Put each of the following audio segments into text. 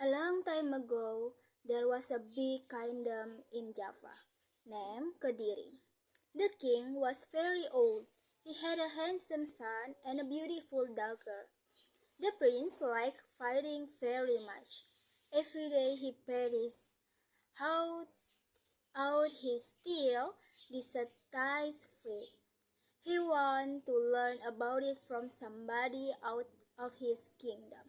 A long time ago, there was a big kingdom in Java named Kediri. The king was very old. He had a handsome son and a beautiful daughter. The prince liked fighting very much. Every day he practiced how out his steel disguised feat. He wanted to learn about it from somebody out of his kingdom.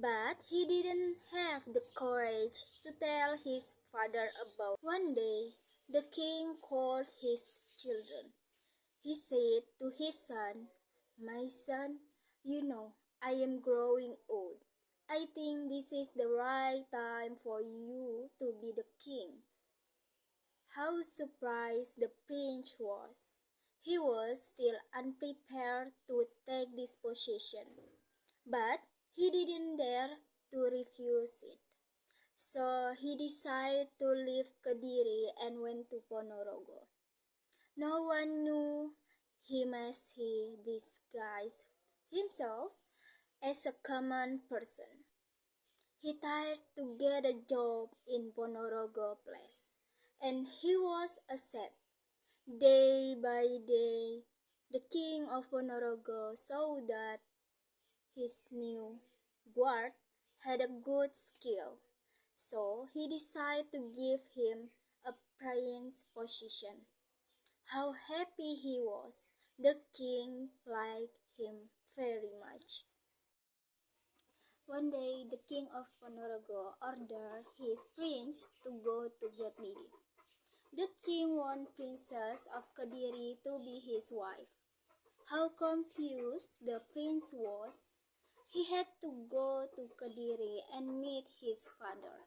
But he didn't have the courage to tell his father about it. One day, the king called his children. He said to his son, "My son, you know, I am growing old. I think this is the right time for you to be the king." How surprised the prince was! He was still unprepared to take this position, but he didn't dare to refuse it. So he decided to leave Kediri and went to Ponorogo. No one knew him as he disguised himself as a common person. He tried to get a job in Ponorogo place, and he was accepted. Day by day, the king of Ponorogo saw that his new guard had a good skill, so he decided to give him a prince position. How happy he was! The king liked him very much. One day, the king of Ponorogo ordered his prince to go to Kediri. The king wanted Princess of Kediri to be his wife. How confused the prince was! He had to go to Kediri and meet his father.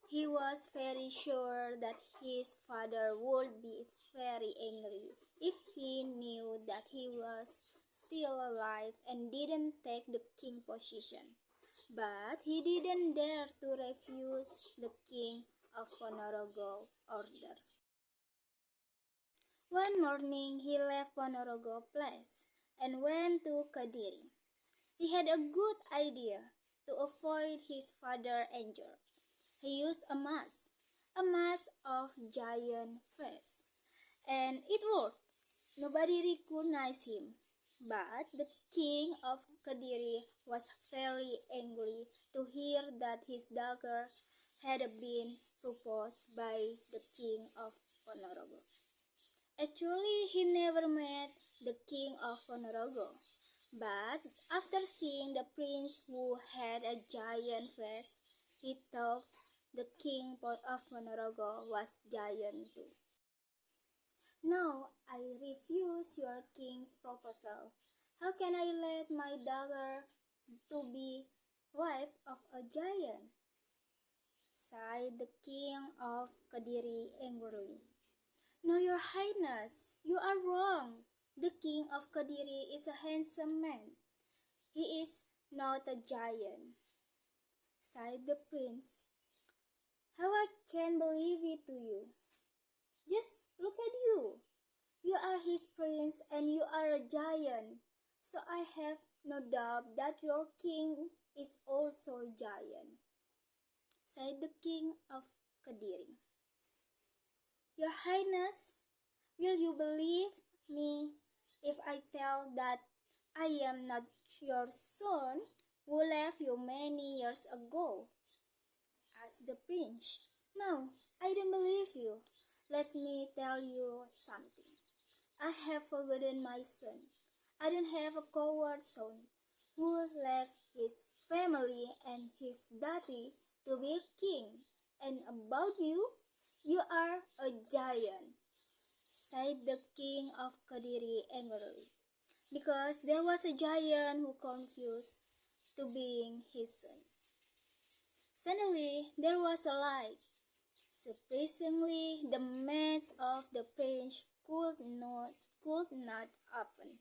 He was very sure that his father would be very angry if he knew that he was still alive and didn't take the king position. But he didn't dare to refuse the king of Ponorogo order. One morning he left Ponorogo place and went to Kediri. He had a good idea to avoid his father's anger. He used a mask of giant face, and it worked. Nobody recognized him. But the king of Kediri was very angry to hear that his daughter had been proposed by the king of Ponorogo. Actually, he never met the king of Ponorogo. But after seeing the prince who had a giant face, he thought the king of Ponorogo was giant too. "No, I refuse your king's proposal. How can I let my daughter to be wife of a giant?" sighed the king of Kediri angrily. "No, your highness, you are wrong. The king of Kediri is a handsome man. He is not a giant," sighed the prince. "How I can believe it to you? Just look at you. You are his prince and you are a giant, so I have no doubt that your king is also a giant," said the king of Kediri. "Your highness, will you believe me if I tell that I am not your son who left you many years ago?" asked the prince. "No, I don't believe you. Let me tell you something. I have forgotten my son. I don't have a coward son who left his family and his daddy to be a king. And about you, you are a giant," said the king of Kediri angrily, because there was a giant who confused to being his son. Suddenly, there was a light. Surprisingly, the mask of the prince could not open.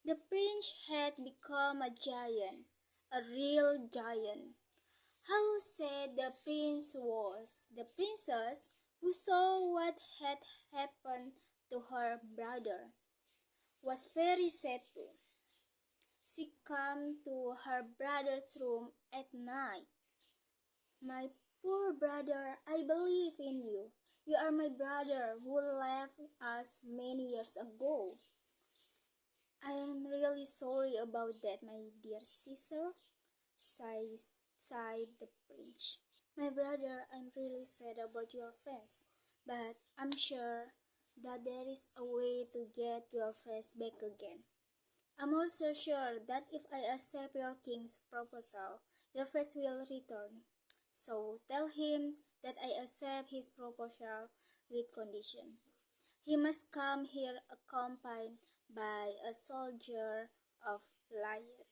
The prince had become a giant, a real giant. How sad the prince was! The princess, who saw what had happened to her brother, was very sad too. She came to her brother's room at night. My poor brother, I believe in you. You are my brother who left us many years ago. I am really sorry about that, my dear sister, sighed the prince. My brother, I'm really sad about your face, but I'm sure that there is a way to get your face back again. I'm also sure that if I accept your king's proposal, your face will return. So tell him that I accept his proposal with condition. He must come here accompanied by a soldier of lion.